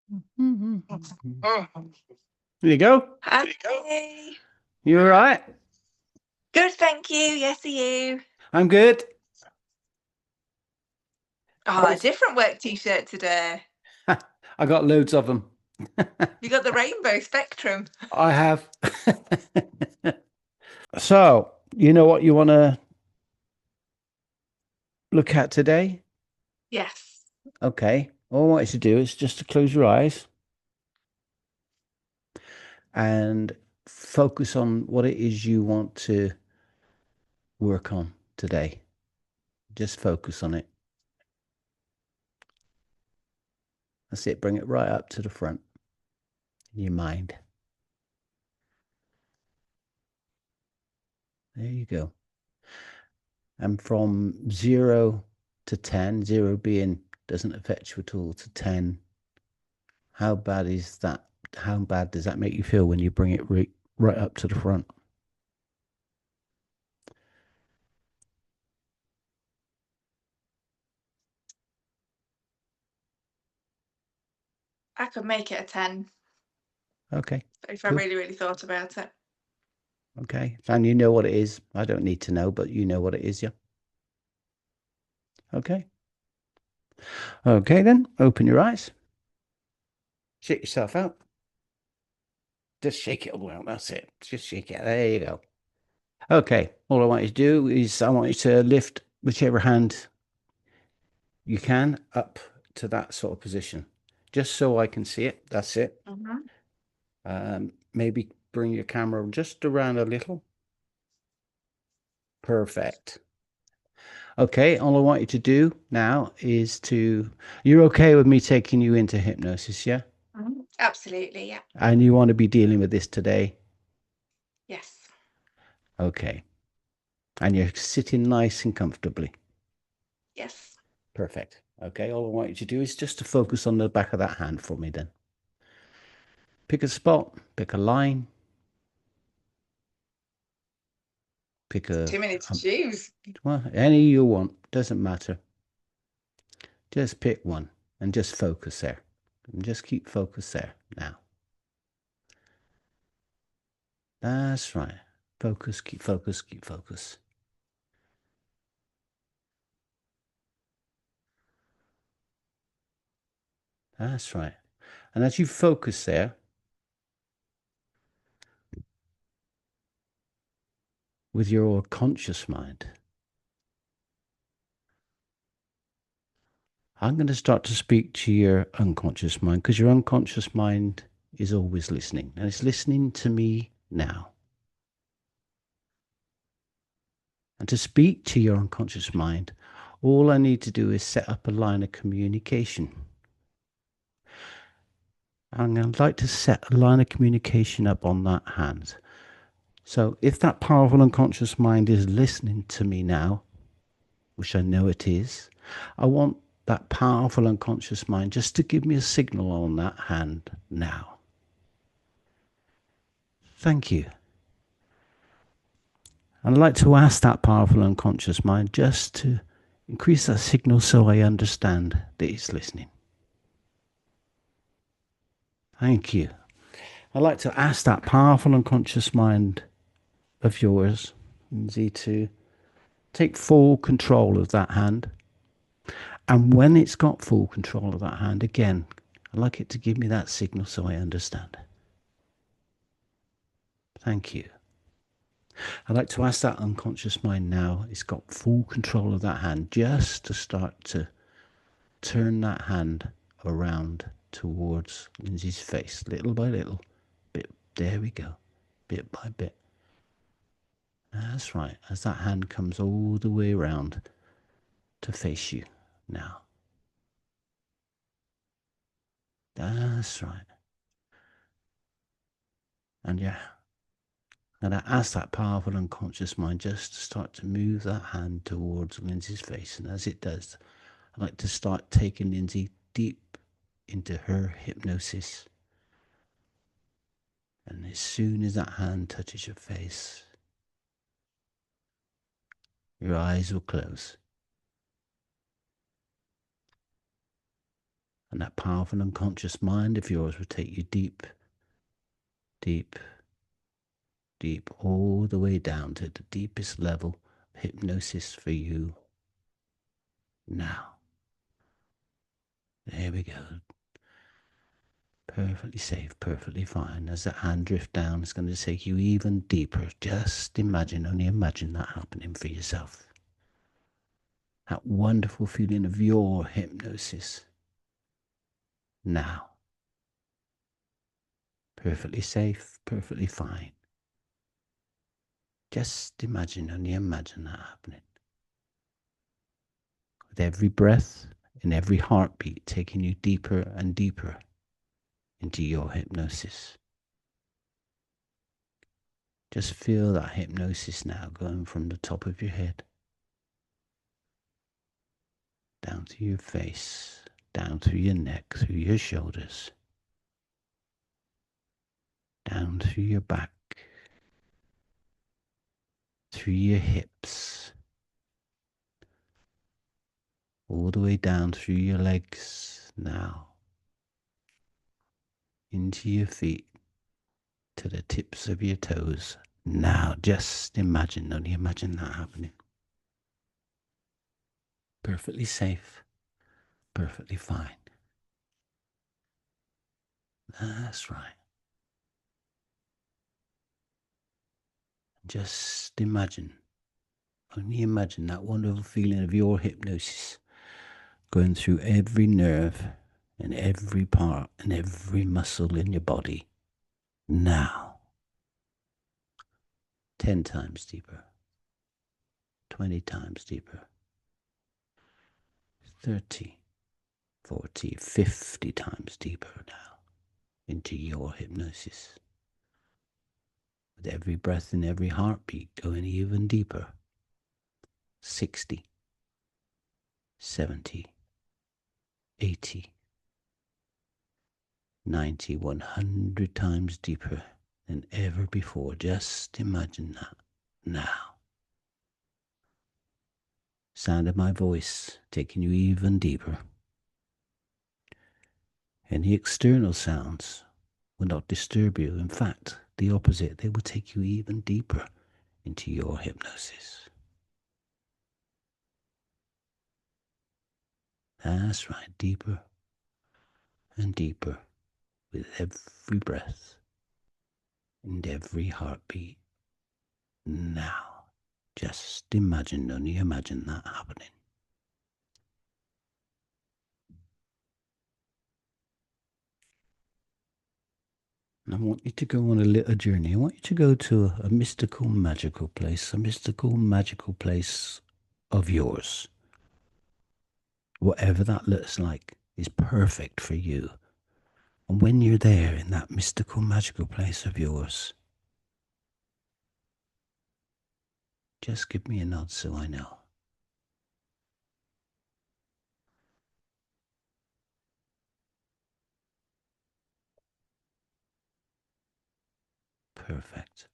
There you go. Hi. You all right? Good, thank you. Yes, are you? I'm good. Oh, a different work t-shirt today. I got loads of them. You got the rainbow spectrum. I have. So, you know what you want to look at today? Yes. Okay. All I want you to do is just to close your eyes and focus on what it is you want to work on today. Just focus on it. That's it. Bring it right up to the front in your mind. There you go. And from 0 to 10, 0 being doesn't affect you at all, to 10, how bad is that? How bad does that make you feel when you bring it right up to the front? I could make it a 10 Okay, if I cool. really thought about it. Okay, and you know what it is. I don't need to know, but you know what it is, yeah? Okay. Okay, then open your eyes. Shake yourself out. Just shake it all out. That's it. Just shake it. There you go. Okay, all I want you to do is I want you to lift whichever hand you can up to that sort of position, just so I can see it. That's it. Maybe bring your camera just around a little. Perfect. Okay, all I want you to do now is you're okay with me taking you into hypnosis, yeah? Absolutely, yeah. And you want to be dealing with this today? Yes. Okay. And you're sitting nice and comfortably. Yes. Perfect. Okay, all I want you to do is just to focus on the back of that hand for me then. Pick a spot, pick a line, pick Too many to choose. well, any you want, doesn't matter. Just pick one and just focus there. And just keep focus there now. That's right. Focus, keep focus, keep focus. That's right. And as you focus there, with your conscious mind, I'm going to start to speak to your unconscious mind because your unconscious mind is always listening and it's listening to me now. And to speak to your unconscious mind, all I need to do is set up a line of communication. I'm going to like to set a line of communication up on that hand. So if that powerful unconscious mind is listening to me now, which I know it is, I want that powerful unconscious mind just to give me a signal on that hand now. Thank you. And I'd like to ask that powerful unconscious mind just to increase that signal so I understand that it's listening. Thank you. I'd like to ask that powerful unconscious mind of yours, Lindsay, to take full control of that hand. And when it's got full control of that hand, again, I'd like it to give me that signal so I understand. Thank you. I'd like to ask that unconscious mind now, it's got full control of that hand, just to start to turn that hand around towards Lindsay's face, little by little. There we go, bit by bit. That's right, as that hand comes all the way around to face you now. That's right. And yeah, and I ask that powerful unconscious mind just to start to move that hand towards Lindsay's face. And as it does, I'd like to start taking Lindsay deep into her hypnosis. And as soon as that hand touches your face, your eyes will close. And that powerful unconscious mind of yours will take you deep, deep, deep, all the way down to the deepest level of hypnosis for you now. There we go. Perfectly safe, perfectly fine. As that hand drifts down, it's going to take you even deeper. Just imagine, only imagine that happening for yourself. That wonderful feeling of your hypnosis. Now. Perfectly safe, perfectly fine. Just imagine, only imagine that happening. With every breath and every heartbeat taking you deeper and deeper into your hypnosis. Just feel that hypnosis now going from the top of your head down to your face, down through your neck, through your shoulders, down through your back, through your hips, all the way down through your legs now, into your feet, to the tips of your toes. Now, just imagine, only imagine that happening. Perfectly safe, perfectly fine. That's right. Just imagine, only imagine that wonderful feeling of your hypnosis going through every nerve and every part and every muscle in your body. Now, 10 times deeper, 20 times deeper, 30, 40, 50 times deeper now into your hypnosis. With every breath and every heartbeat going even deeper. 60, 70, 80, 90, 100 times deeper than ever before. Just imagine that now. Sound of my voice taking you even deeper. Any external sounds will not disturb you. In fact, the opposite, they will take you even deeper into your hypnosis. That's right, deeper and deeper with every breath and every heartbeat. Now, just imagine, only imagine that happening. And I want you to go on a little journey. I want you to go to a mystical, magical place, a mystical, magical place of yours. Whatever that looks like is perfect for you. And when you're there in that mystical, magical place of yours, just give me a nod so I know. Perfect.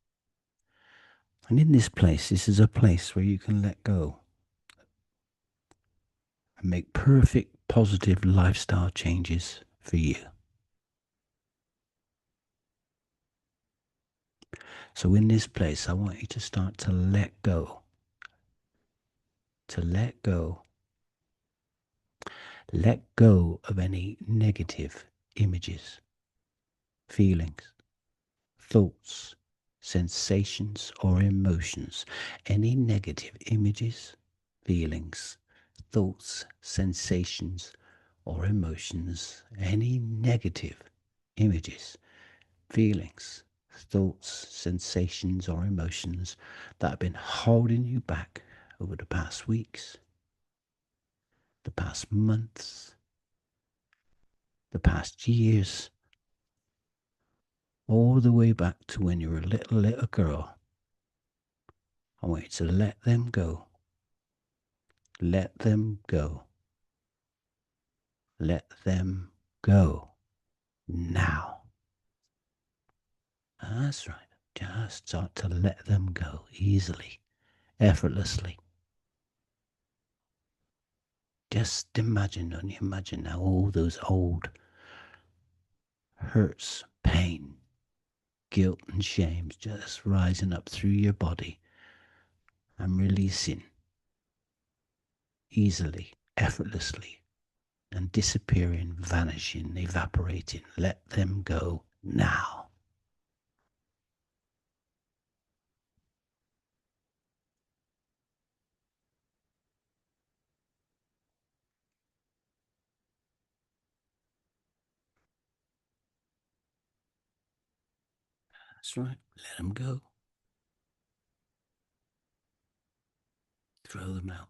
And in this place, this is a place where you can let go and make perfect, positive lifestyle changes for you. So in this place, I want you to start to let go. To let go. Let go of any negative images, feelings, thoughts, sensations, or emotions. Any negative images, feelings, thoughts, sensations, or emotions. Any negative images, feelings, thoughts, sensations, or emotions that have been holding you back over the past weeks, the past months, the past years, all the way back to when you were a little girl. I want you to let them go. Let them go. Let them go now. That's right. Just start to let them go easily, effortlessly. Just imagine, only imagine now all those old hurts, pain, guilt, and shames just rising up through your body and releasing easily, effortlessly, and disappearing, vanishing, evaporating. Let them go now. That's right. Let them go. Throw them out.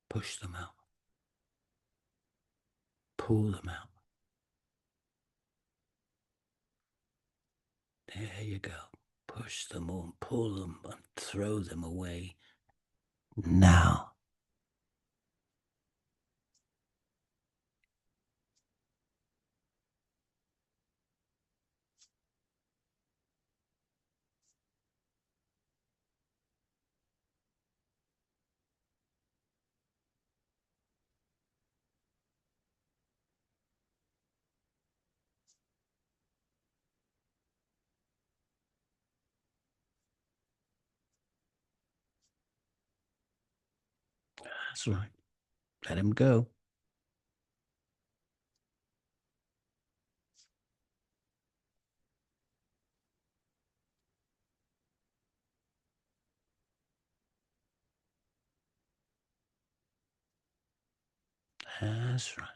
Push them out. Pull them out. There you go. Push them on, pull them, and throw them away now. That's right. Let him go. That's right.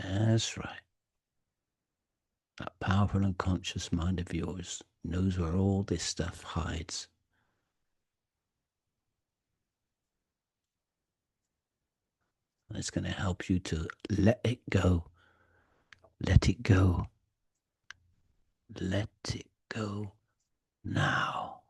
That's right. That powerful unconscious mind of yours knows where all this stuff hides. And it's going to help you to let it go. Let it go. Let it go now.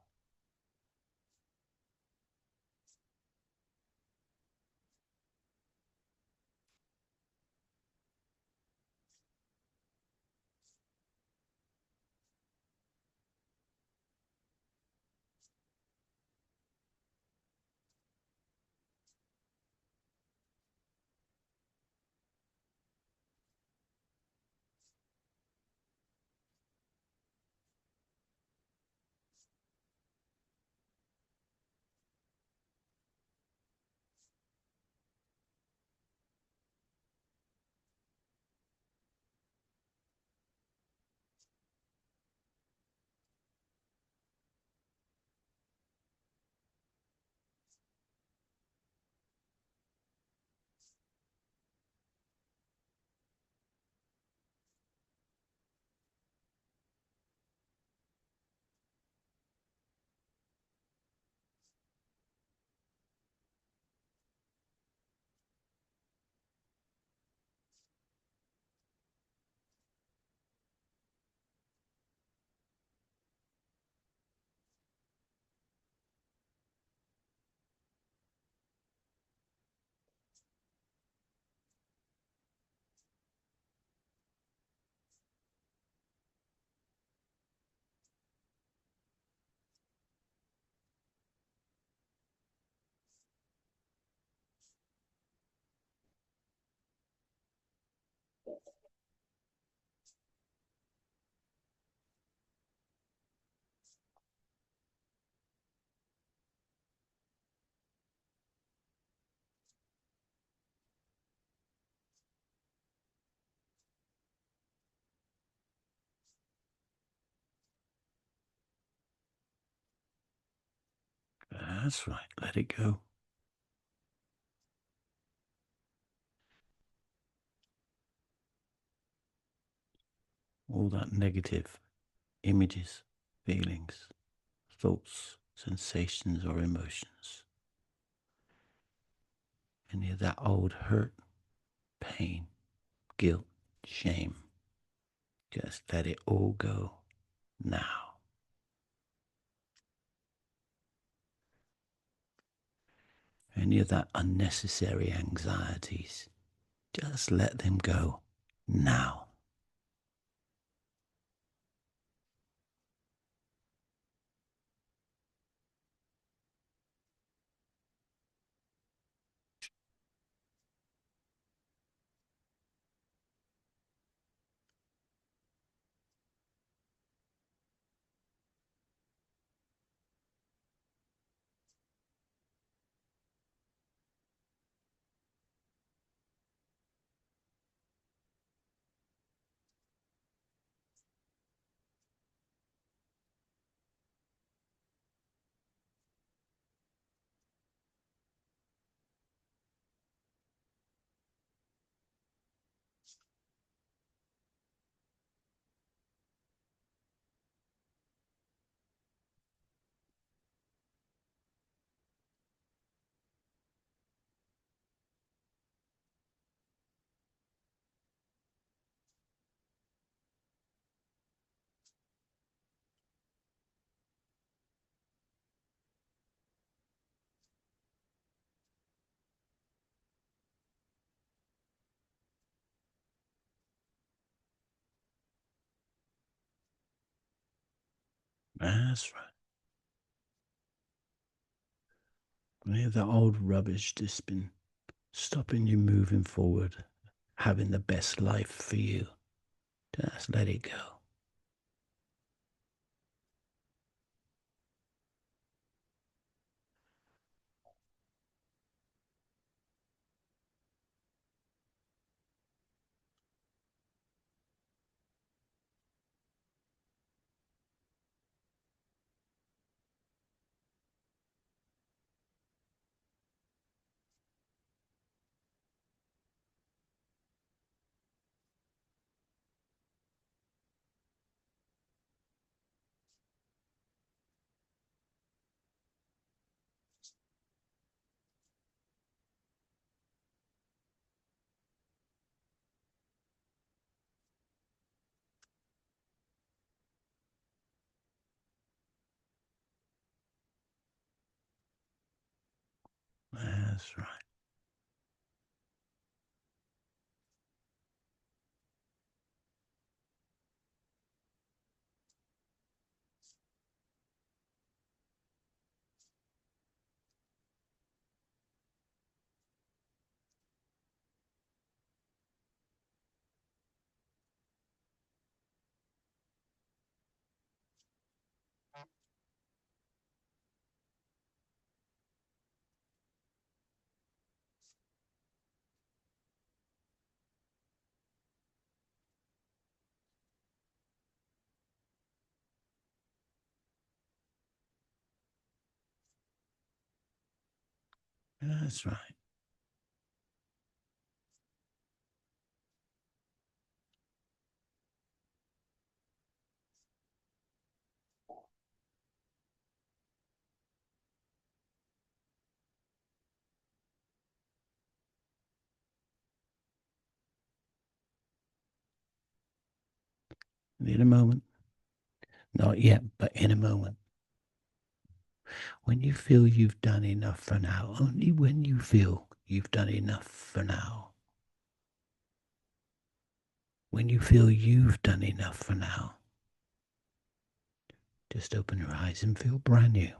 That's right. Let it go. All that negative images, feelings, thoughts, sensations, or emotions. Any of that old hurt, pain, guilt, shame. Just let it all go now. Any of that unnecessary anxieties, just let them go now. That's right. Any of that old rubbish that's been stopping you moving forward, having the best life for you, just let it go. That's right. That's right. In a moment. Not yet, but in a moment. When you feel you've done enough for now, only when you feel you've done enough for now. When you feel you've done enough for now, just open your eyes and feel brand new.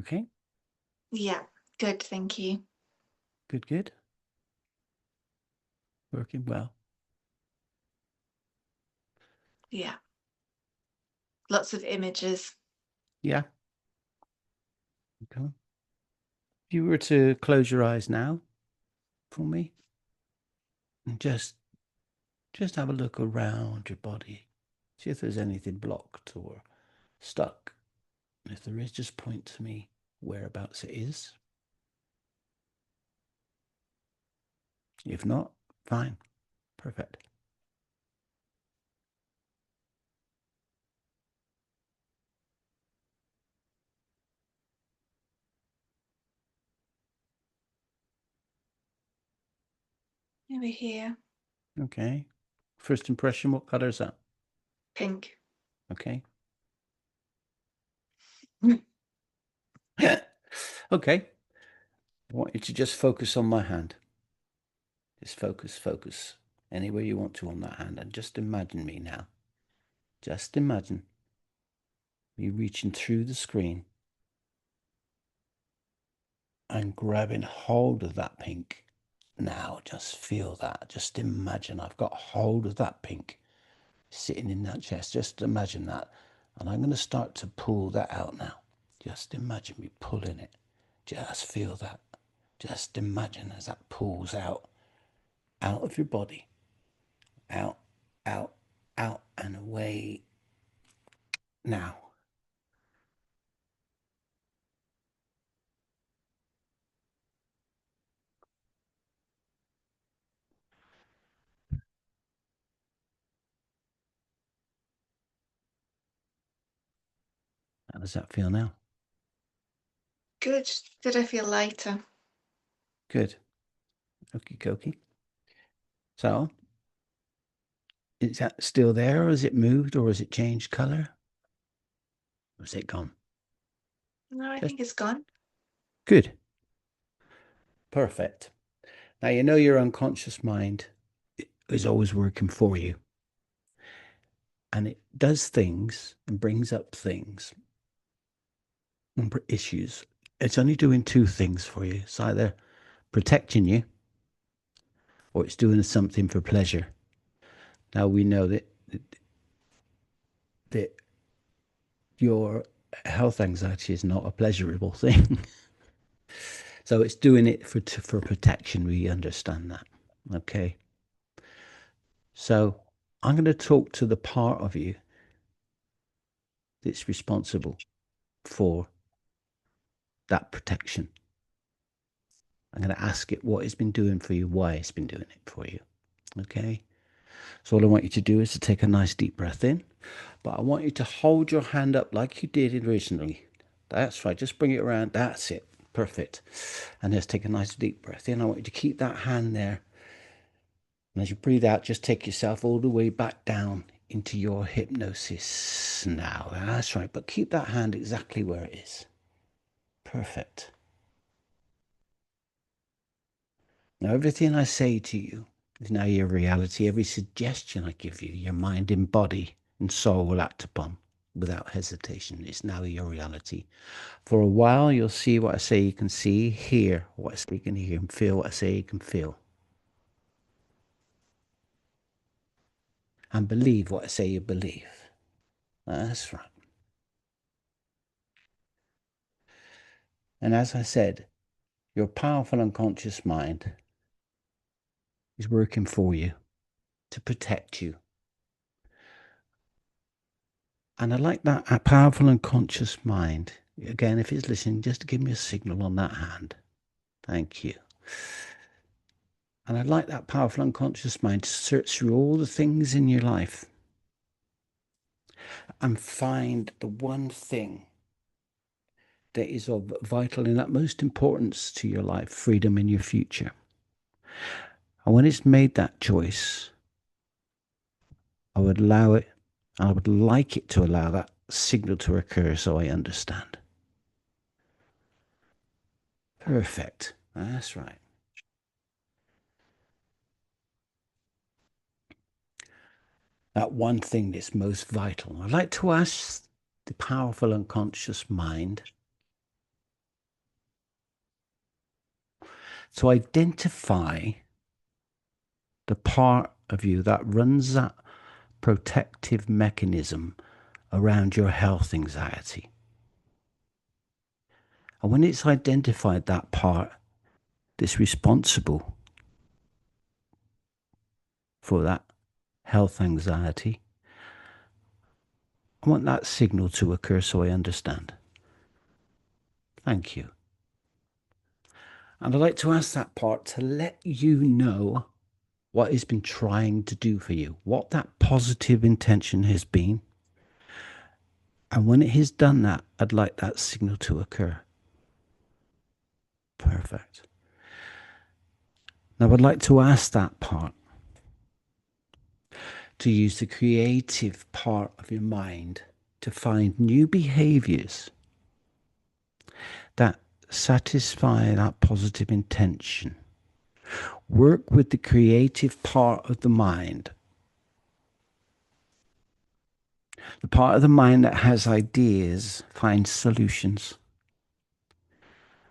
Okay, Yeah. Good. Thank you. good, good. Working well. Yeah. Lots of images. Yeah. Okay. If you were to close your eyes now for me and just have a look around your body. See if there's anything blocked or stuck. If there is, just point to me whereabouts it is. If not, fine. Perfect. Over here. Okay. First impression, what color is that? Pink. Okay. Okay. I want you to just focus on my hand. Just focus, focus. Anywhere you want to on that hand. And just imagine me now. Just imagine me reaching through the screen and grabbing hold of that pink. Now, just feel that. Just imagine I've got hold of that pink sitting in that chest. Just imagine that. And I'm going to start to pull that out now. Just imagine me pulling it. Just feel that. Just imagine as that pulls out of your body. Out, out, out, and away. Now. How does that feel now? Good. Did I feel lighter? Good. Okie dokie. So, is that still there, or has it moved, or has it changed color? Or is it gone? No, I Just think it's gone. good. Perfect. Now, you know your unconscious mind is always working for you. And it does things and brings up things and issues. It's only doing two things for you. It's either protecting you or it's doing something for pleasure. Now we know that your health anxiety is not a pleasurable thing. So it's doing it for protection. We understand that. Okay. So I'm going to talk to the part of you that's responsible for that protection. I'm going to ask it what it's been doing for you, why it's been doing it for you. Okay. So all I want you to do is to take a nice deep breath in, but I want you to hold your hand up like you did originally. That's right. Just bring it around. That's it. Perfect. And just take a nice deep breath in. I want you to keep that hand there. And as you breathe out, just take yourself all the way back down into your hypnosis now. That's right. But keep that hand exactly where it is. Perfect. Now, everything I say to you is now your reality. Every suggestion I give you, your mind and body and soul will act upon without hesitation. It's now your reality. For a while, you'll see what I say you can see, hear what I say you can hear, and feel what I say you can feel. And believe what I say you believe. That's right. And as I said, your powerful unconscious mind is working for you to protect you. And I like that a powerful unconscious mind. Again, if it's listening, just give me a signal on that hand. Thank you. And I'd like that powerful unconscious mind to search through all the things in your life and find the one thing that is of vital and utmost importance to your life, freedom in your future. And when it's made that choice, I would allow it, and I would like it to allow that signal to occur so I understand. Perfect. That's right. That one thing that's most vital. I'd like to ask the powerful unconscious mind to identify the part of you that runs that protective mechanism around your health anxiety. And when it's identified that part that's responsible for that health anxiety, I want that signal to occur so I understand. Thank you. And I'd like to ask that part to let you know what it's been trying to do for you, what that positive intention has been. And when it has done that, I'd like that signal to occur. Perfect. Now, I'd like to ask that part to use the creative part of your mind to find new behaviors that satisfy that positive intention. Work with the creative part of the mind, the part of the mind that has ideas, finds solutions,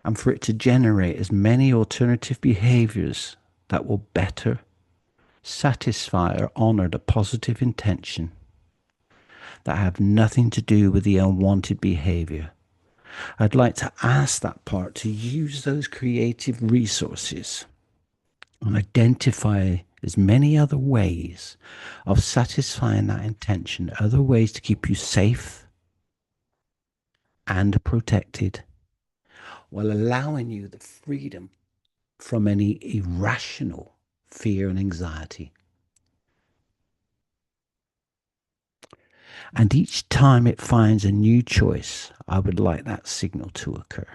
and for it to generate as many alternative behaviors that will better satisfy or honor the positive intention that have nothing to do with the unwanted behavior. I'd like to ask that part to use those creative resources and identify as many other ways of satisfying that intention, other ways to keep you safe and protected, while allowing you the freedom from any irrational fear and anxiety. And each time it finds a new choice, I would like that signal to occur.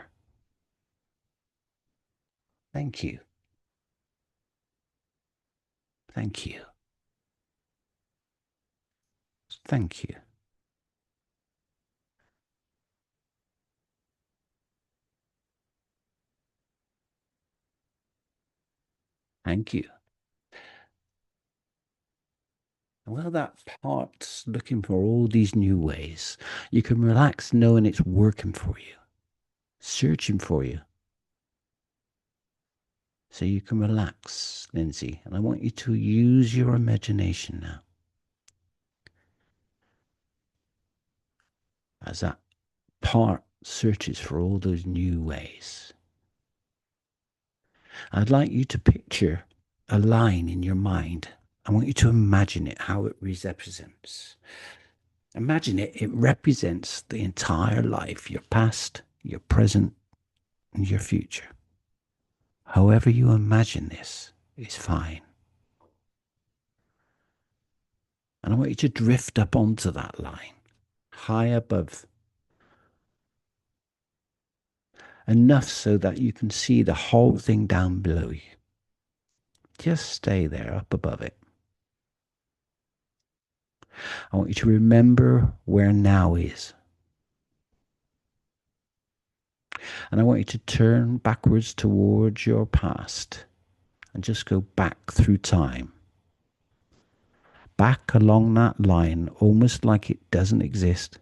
Thank you. Thank you. Thank you. Thank you. Well, that part's looking for all these new ways. You can relax knowing it's working for you, searching for you. So you can relax, Lindsay. And I want you to use your imagination now as that part searches for all those new ways. I'd like you to picture a line in your mind. I want you to imagine it, how it represents. Imagine it, it represents the entire life, your past, your present, and your future. However you imagine this is fine. And I want you to drift up onto that line, high above, enough so that you can see the whole thing down below you. Just stay there up above it. I want you to remember where now is. And I want you to turn backwards towards your past and just go back through time. Back along that line, almost like it doesn't exist.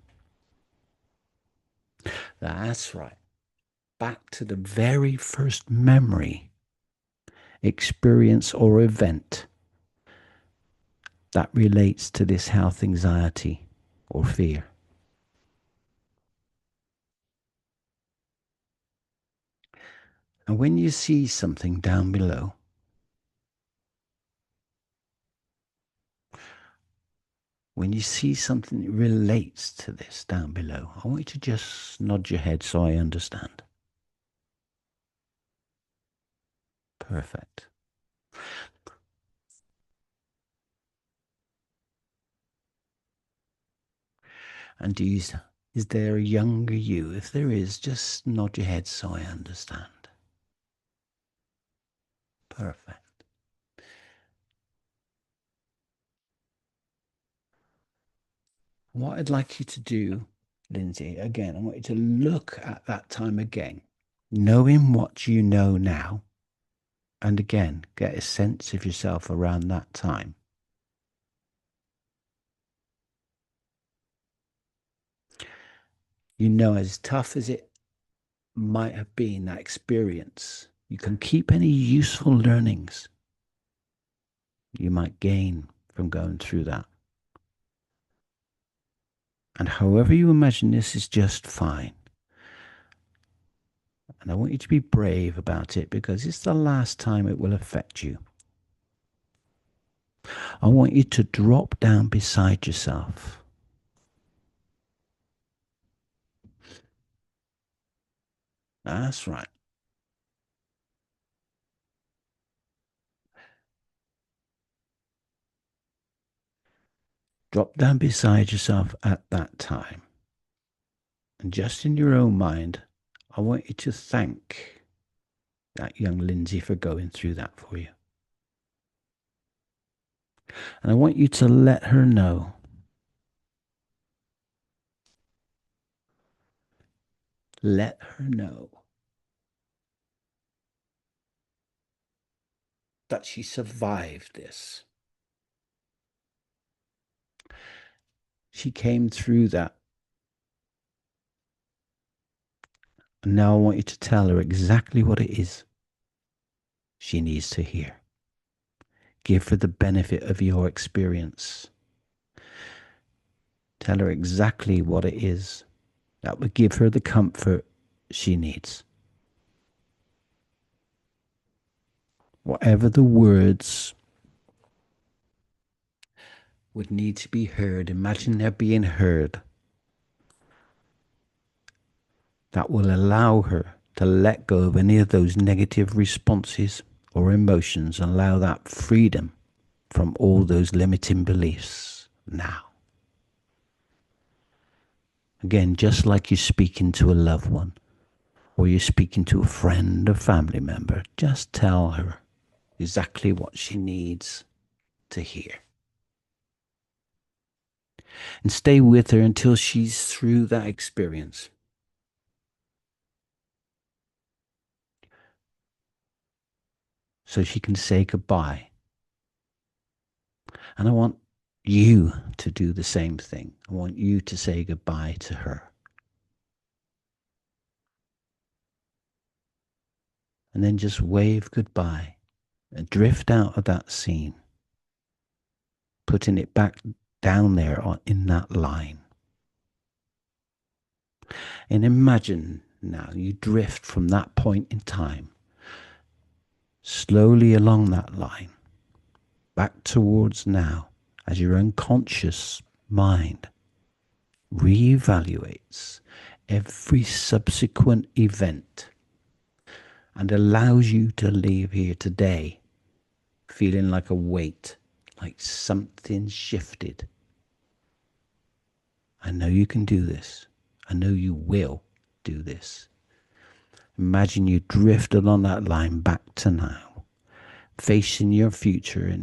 That's right. Back to the very first memory, experience, or event that relates to this health anxiety or fear. And when you see something down below, when you see something that relates to this down below, I want you to just nod your head so I understand. Perfect. And is there a younger you? If there is, just nod your head so I understand. Perfect. What I'd like you to do, Lindsay, again, I want you to look at that time again, knowing what you know now, and again, get a sense of yourself around that time. You know, as tough as it might have been, that experience, You can keep any useful learnings you might gain from going through that. And however you imagine this is just fine. And I want you to be brave about it because it's the last time it will affect you. I want you to drop down beside yourself. That's right. Drop down beside yourself at that time. And just in your own mind, I want you to thank that young Lindsay for going through that for you. And I want you to let her know that she survived this. She came through that. And now I want you to tell her exactly what it is she needs to hear. Give her the benefit of your experience. Tell her exactly what it is that would give her the comfort she needs. Whatever the words would need to be heard, imagine they're being heard. That will allow her to let go of any of those negative responses or emotions and allow that freedom from all those limiting beliefs now. Again, just like you're speaking to a loved one or you're speaking to a friend or family member, just tell her exactly what she needs to hear. And stay with her until she's through that experience. So she can say goodbye. And I want you to do the same thing. I want you to say goodbye to her. And then just wave goodbye and drift out of that scene, putting it back down there in that line. And imagine now you drift from that point in time, slowly along that line, back towards now, as your unconscious mind reevaluates every subsequent event and allows you to leave here today feeling like a weight, like something shifted. I know you can do this. I know you will do this. Imagine you drift along that line back to now, facing your future in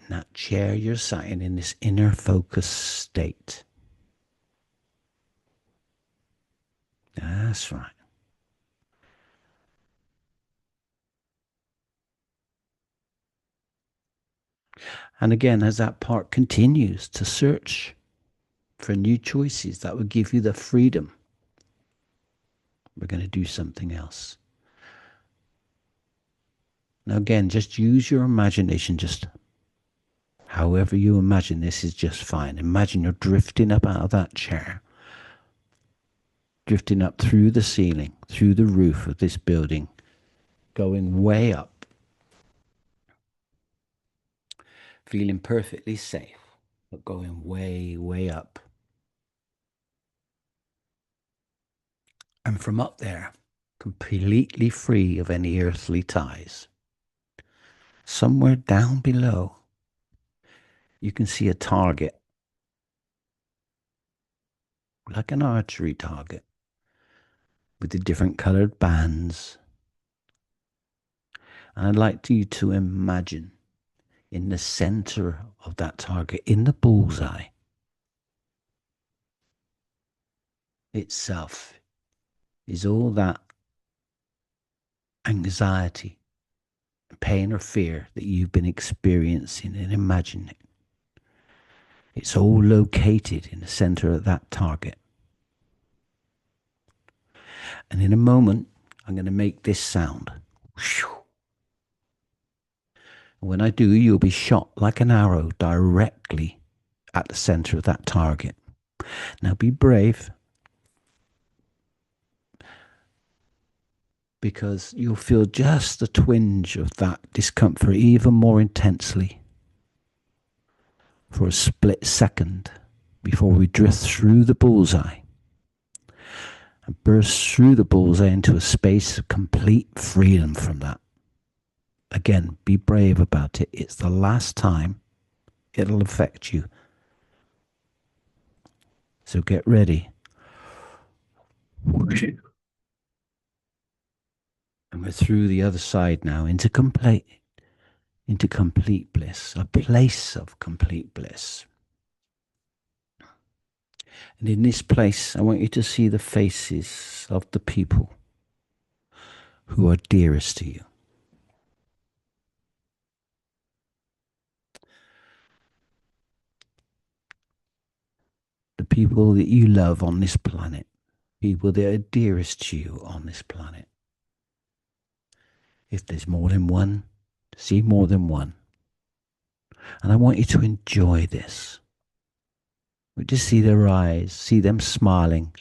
that chair you're sat in this inner focus state. That's right. And again, as that part continues to search for new choices that would give you the freedom, we're going to do something else. Now, again, just use your imagination, just however you imagine this is just fine. Imagine you're drifting up out of that chair, drifting up through the ceiling, through the roof of this building, going way up, feeling perfectly safe, but going way, way up. And from up there, completely free of any earthly ties, somewhere down below, you can see a target, like an archery target, with the different colored bands. And I'd like you to imagine in the center of that target, in the bullseye itself, is all that anxiety, pain, or fear that you've been experiencing and imagining. It's all located in the center of that target. And in a moment, I'm going to make this sound. When I do, you'll be shot like an arrow directly at the center of that target. Now be brave, because you'll feel just a twinge of that discomfort even more intensely for a split second before we drift through the bullseye and burst through the bullseye into a space of complete freedom from that. Again, be brave about it. It's the last time it'll affect you. So get ready. And we're through the other side now into complete bliss, a place of complete bliss. And in this place, I want you to see the faces of the people who are dearest to you. The people that you love on this planet, people that are dearest to you on this planet. If there's more than one, see more than one. And I want you to enjoy this. We just see their eyes, see them smiling.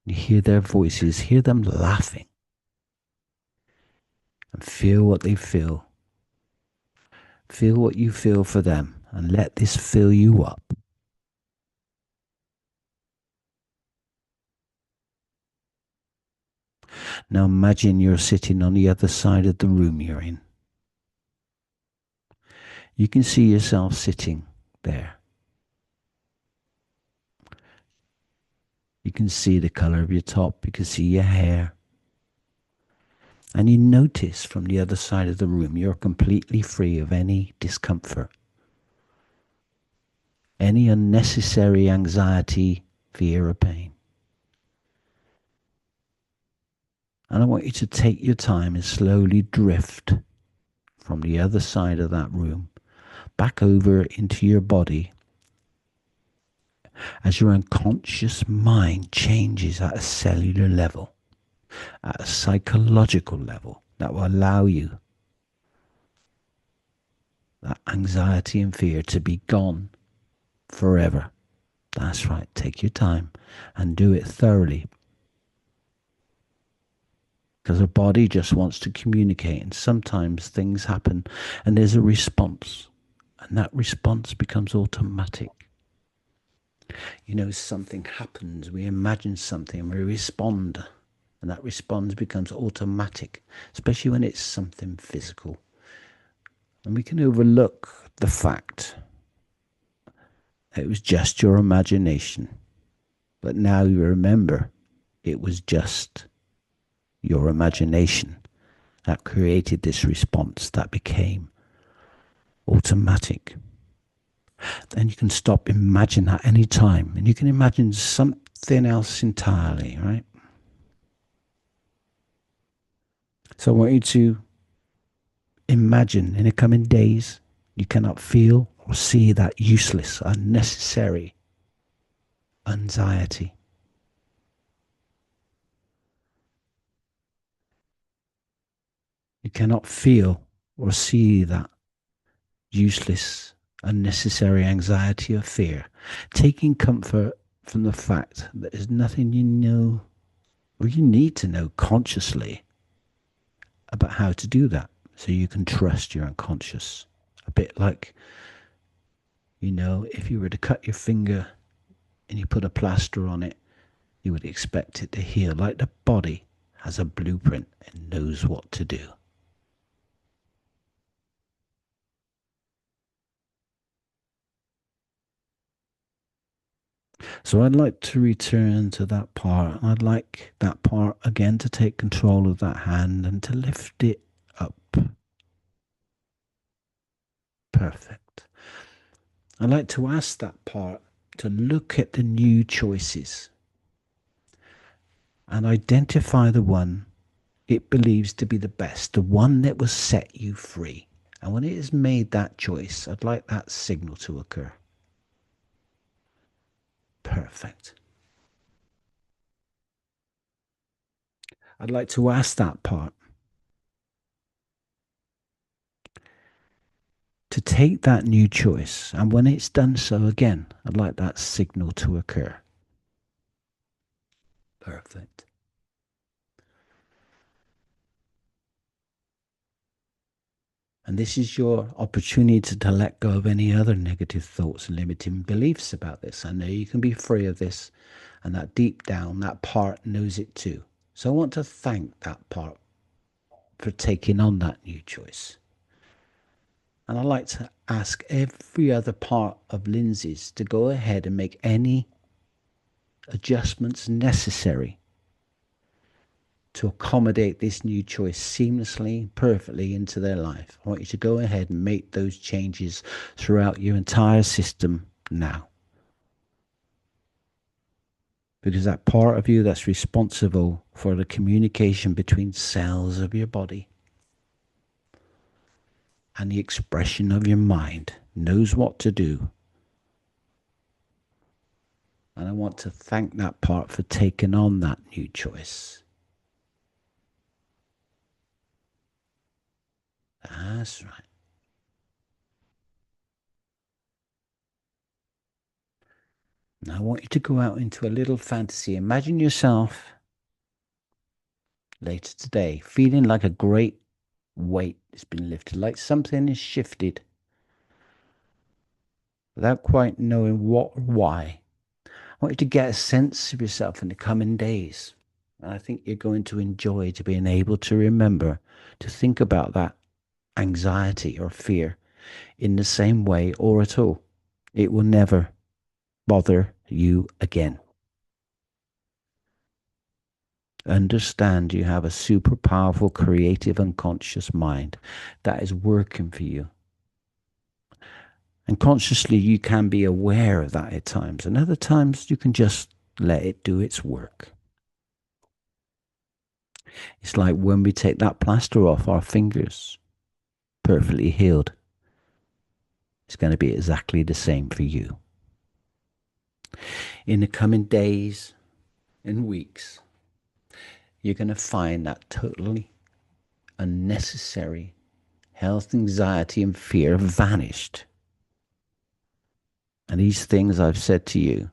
You hear their voices, hear them laughing. And feel what they feel. Feel what you feel for them, and let this fill you up. Now imagine you're sitting on the other side of the room you're in. You can see yourself sitting there. You can see the color of your top. You can see your hair. And you notice from the other side of the room you're completely free of any discomfort, any unnecessary anxiety, fear, or pain. And I want you to take your time and slowly drift from the other side of that room back over into your body as your unconscious mind changes at a cellular level, at a psychological level that will allow you that anxiety and fear to be gone forever. That's right, take your time and do it thoroughly. Because the body just wants to communicate, and sometimes things happen and there's a response, and that response becomes automatic. You know, something happens, we imagine something, we respond, and that response becomes automatic, especially when it's something physical. And we can overlook the fact that it was just your imagination. But now you remember it was just your imagination that created this response that became automatic. Then you can stop, imagine that any time, and you can imagine something else entirely, right? So I want you to imagine in the coming days you cannot feel or see that useless, unnecessary anxiety. You cannot feel or see that useless, unnecessary anxiety or fear. Taking comfort from the fact that there's nothing you know or you need to know consciously about how to do that, so you can trust your unconscious. A bit like, you know, if you were to cut your finger and you put a plaster on it, you would expect it to heal. Like the body has a blueprint and knows what to do. So I'd like to return to that part. I'd like that part again to take control of that hand and to lift it up. Perfect. I'd like to ask that part to look at the new choices and identify the one it believes to be the best, the one that will set you free. And when it has made that choice, I'd like that signal to occur. Perfect. I'd like to ask that part to take that new choice. And when it's done so again, I'd like that signal to occur. Perfect. And this is your opportunity to let go of any other negative thoughts and limiting beliefs about this. I know you can be free of this, and that deep down, that part knows it too. So I want to thank that part for taking on that new choice. And I'd like to ask every other part of Lindsay's to go ahead and make any adjustments necessary to accommodate this new choice seamlessly, perfectly into their life. I want you to go ahead and make those changes throughout your entire system now. Because that part of you that's responsible for the communication between cells of your body and the expression of your mind knows what to do. And I want to thank that part for taking on that new choice. That's right. Now I want you to go out into a little fantasy. Imagine yourself later today feeling like a great weight has been lifted, like something is shifted without quite knowing what or why. I want you to get a sense of yourself in the coming days. And I think you're going to enjoy to being able to remember to think about that anxiety or fear in the same way or at all. It will never bother you again. Understand you have a super powerful, creative, unconscious mind that is working for you. And consciously, you can be aware of that at times. And other times, you can just let it do its work. It's like when we take that plaster off our fingers, perfectly healed. It's going to be exactly the same for you. In the coming days and weeks, you're going to find that totally unnecessary health anxiety and fear vanished. And these things I've said to you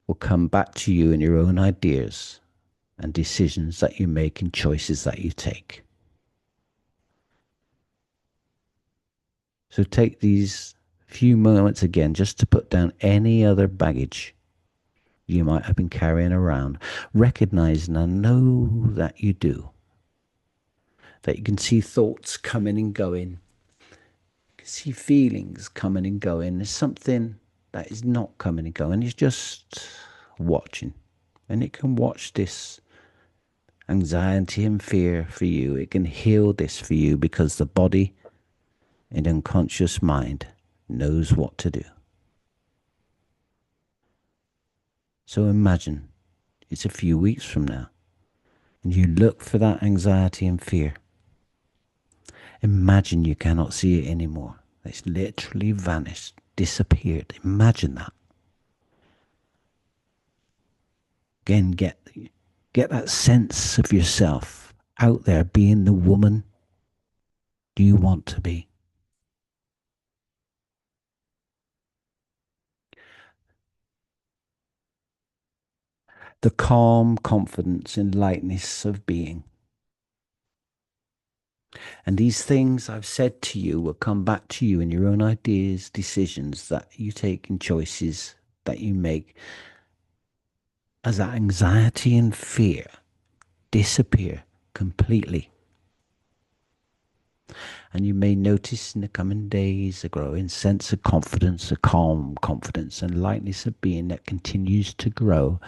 will come back to you in your own ideas and decisions that you make and choices that you take. So take these few moments again just to put down any other baggage you might have been carrying around, recognizing and know that you do, that you can see thoughts coming and going, you can see feelings coming and going. There's something that is not coming and going, it's just watching. And it can watch this anxiety and fear for you. It can heal this for you because the body and unconscious mind knows what to do. So imagine it's a few weeks from now and you look for that anxiety and fear. Imagine you cannot see it anymore. It's literally vanished, disappeared. Imagine that. Again, get that sense of yourself out there being the woman you want to be. The calm confidence and lightness of being. And these things I've said to you will come back to you in your own ideas, decisions that you take, and choices that you make as that anxiety and fear disappear completely. And you may notice in the coming days a growing sense of confidence, a calm confidence and lightness of being that continues to grow.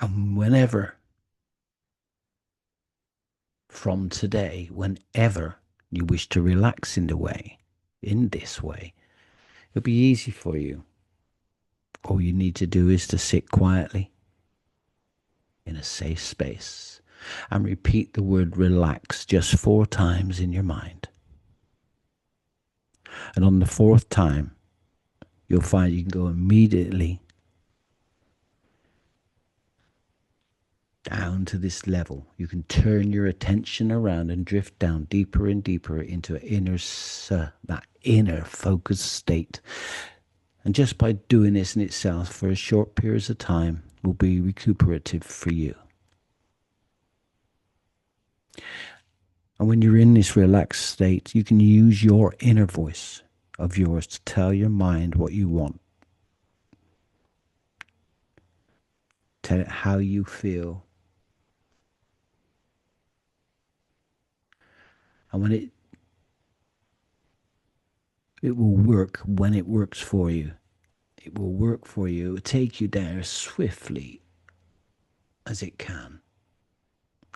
And whenever, from today, whenever you wish to relax in this way, it'll be easy for you. All you need to do is to sit quietly in a safe space and repeat the word relax just 4 times in your mind. And on the 4th time, you'll find you can go immediately down to this level. You can turn your attention around and drift down deeper and deeper into that inner focused state. And just by doing this in itself for a short periods of time will be recuperative for you. And when you're in this relaxed state, you can use your inner voice of yours to tell your mind what you want. Tell it how you feel. And it will work when it works for you. It will work for you. It will take you there as swiftly as it can.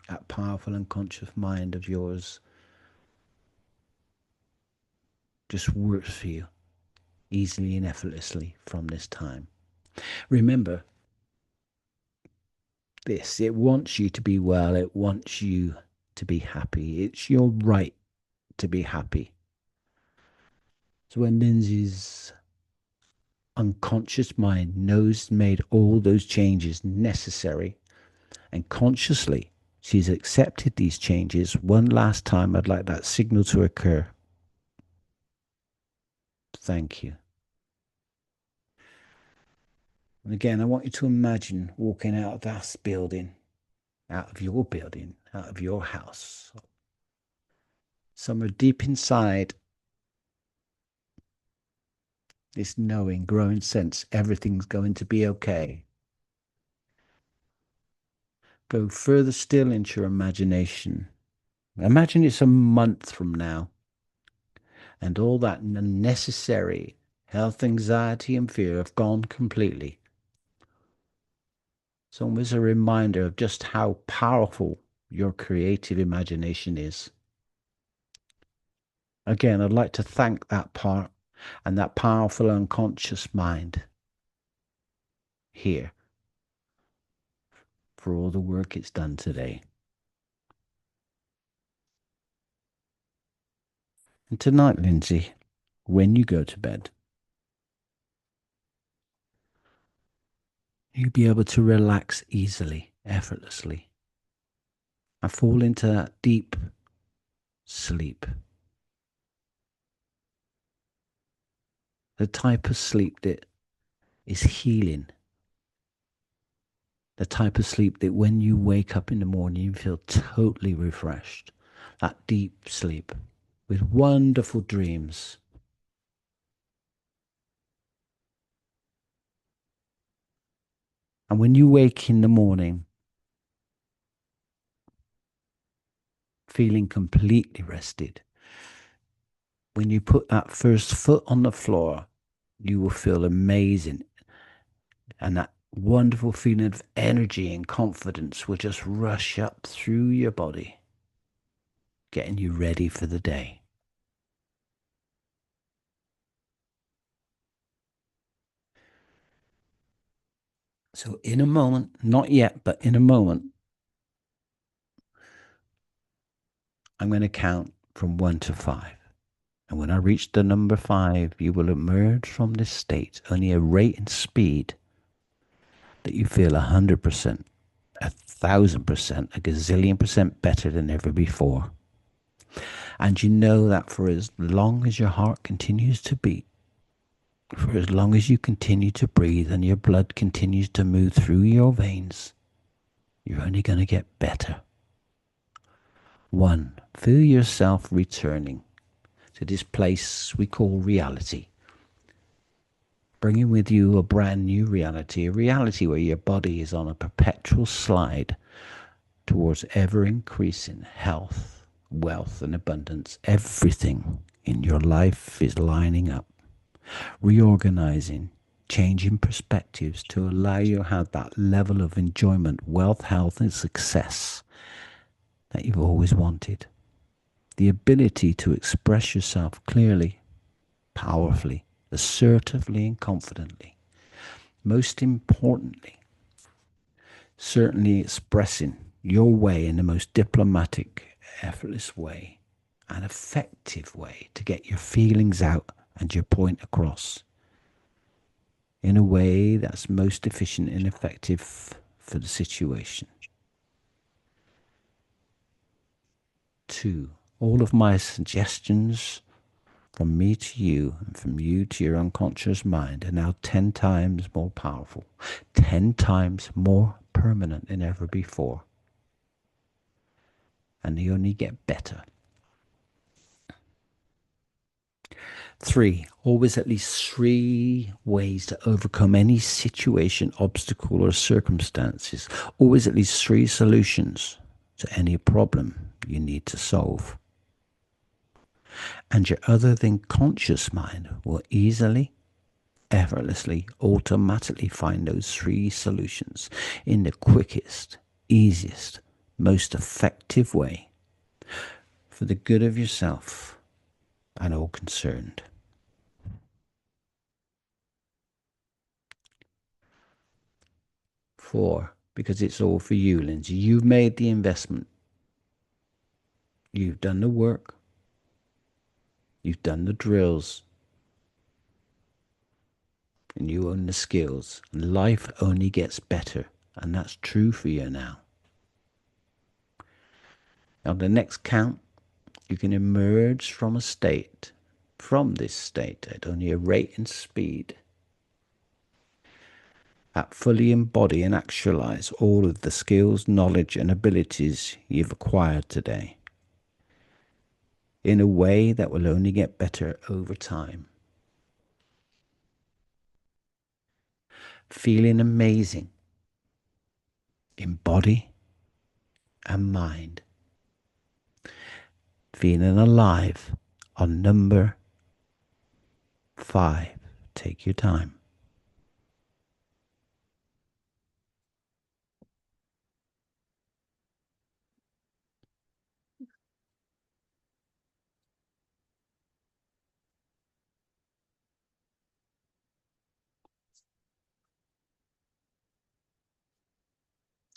That powerful unconscious mind of yours just works for you easily and effortlessly from this time. Remember this, it wants you to be well, it wants you to be happy. It's your right to be happy. So when Lindsay's unconscious mind knows made all those changes necessary and consciously she's accepted these changes, one last time I'd like that signal to occur. Thank you. And again, I want you to imagine walking out of that building, out of your building, out of your house. Somewhere deep inside, this knowing, growing sense, everything's going to be okay. Go further still into your imagination. Imagine it's a month from now, and all that unnecessary health anxiety and fear have gone completely. It's almost a reminder of just how powerful your creative imagination is. Again, I'd like to thank that part and that powerful unconscious mind here for all the work it's done today. And tonight, Lindsay, when you go to bed, you'll be able to relax easily, effortlessly, and fall into that deep sleep. The type of sleep that is healing. The type of sleep that when you wake up in the morning, you feel totally refreshed. That deep sleep with wonderful dreams. And when you wake in the morning, feeling completely rested, when you put that first foot on the floor, you will feel amazing. And that wonderful feeling of energy and confidence will just rush up through your body, getting you ready for the day. So in a moment, not yet, but in a moment, I'm going to count from 1 to 5. And when I reach the number 5, you will emerge from this state only a rate and speed that you feel 100%, 1,000%, a gazillion percent better than ever before. And you know that for as long as your heart continues to beat, for as long as you continue to breathe and your blood continues to move through your veins, you're only going to get better. 1, feel yourself returning to this place we call reality. Bringing with you a brand new reality, a reality where your body is on a perpetual slide towards ever-increasing health, wealth, and abundance. Everything in your life is lining up, reorganizing, changing perspectives to allow you to have that level of enjoyment, wealth, health, and success that you've always wanted. The ability to express yourself clearly, powerfully, assertively, and confidently. Most importantly, certainly expressing your way in the most diplomatic, effortless way, an effective way to get your feelings out and your point across in a way that's most efficient and effective for the situation. 2. All of my suggestions from me to you and from you to your unconscious mind are now 10 times more powerful, 10 times more permanent than ever before. And they only get better. 3. Always at least 3 ways to overcome any situation, obstacle, or circumstances. Always at least 3 solutions to any problem you need to solve. And your other than conscious mind will easily, effortlessly, automatically find those 3 solutions in the quickest, easiest, most effective way for the good of yourself and all concerned. 4, because it's all for you, Lindsay. You've made the investment. You've done the work. You've done the drills. And you own the skills. And life only gets better. And that's true for you now. On the next count, you can emerge from this state at only a rate and speed that fully embody and actualize all of the skills, knowledge, and abilities you've acquired today in a way that will only get better over time. Feeling amazing in body and mind. Feeling alive on number 5. Take your time.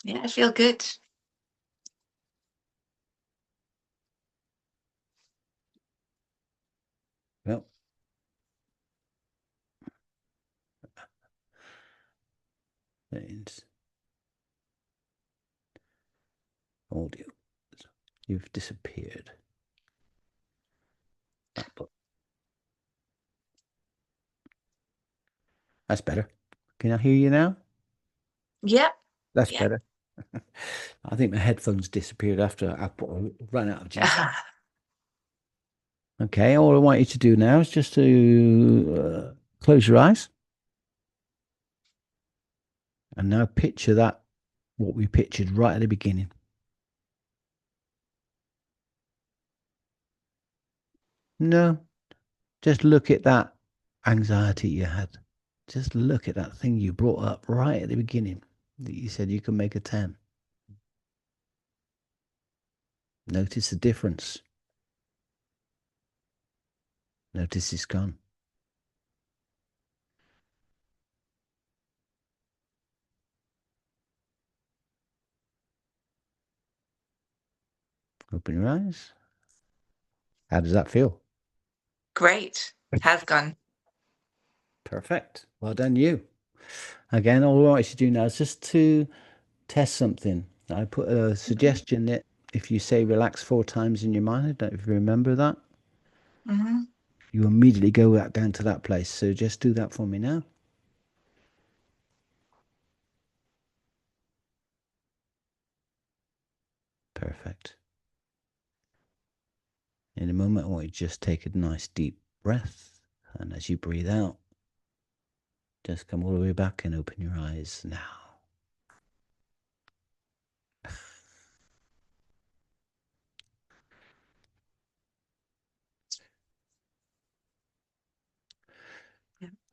Yeah, I feel good. Well, it's audio. You've disappeared. That's better. Can I hear you now? Yep. That's Yep. better. I think my headphones disappeared after I ran out of juice. Okay, all I want you to do now is just to close your eyes and now picture that, what we pictured right at the beginning. No, just look at that anxiety you had. Just look at that thing you brought up right at the beginning that you said you can make a 10. Notice the difference. Notice it's gone. Open your eyes. How does that feel? Great. Has gone. Perfect. Well done, you. Again, all I want you to do now is just to test something. I put a suggestion that if you say relax 4 times in your mind, I don't know if you remember that, Mm-hmm. you immediately go down to that place. So just do that for me now. Perfect. In a moment, I want you to just take a nice deep breath. And as you breathe out, just come all the way back and open your eyes now.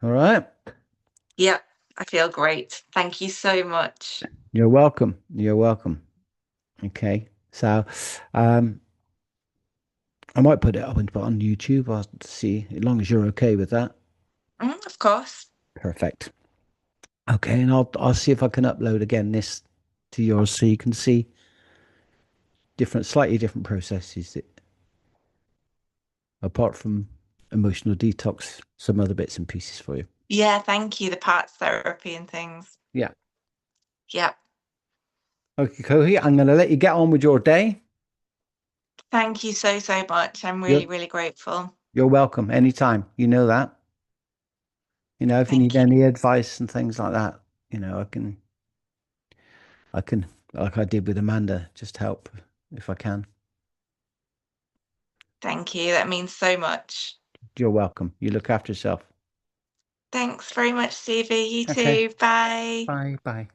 All right. Yep. I feel great. Thank you so much. You're welcome. You're welcome. Okay. So, I might put it up on YouTube. I'll see, as long as you're okay with that. Of course. Perfect. Okay, and I'll see if I can upload again this to yours so you can see slightly different processes that, apart from emotional detox, some other bits and pieces for you. Yeah, thank you. The parts therapy and things. Yeah. Yep. Okay, Kohi, I'm going to let you get on with your day. Thank you so, so much. I'm You're really, really grateful. you're welcome anytime. You know that. If you need Thank you. any advice and things like that, I can, like I did with Amanda, just help if I can. Thank you. That means so much. You're welcome. You look after yourself. Thanks very much, Stevie. You Okay. too. Bye. Bye. Bye.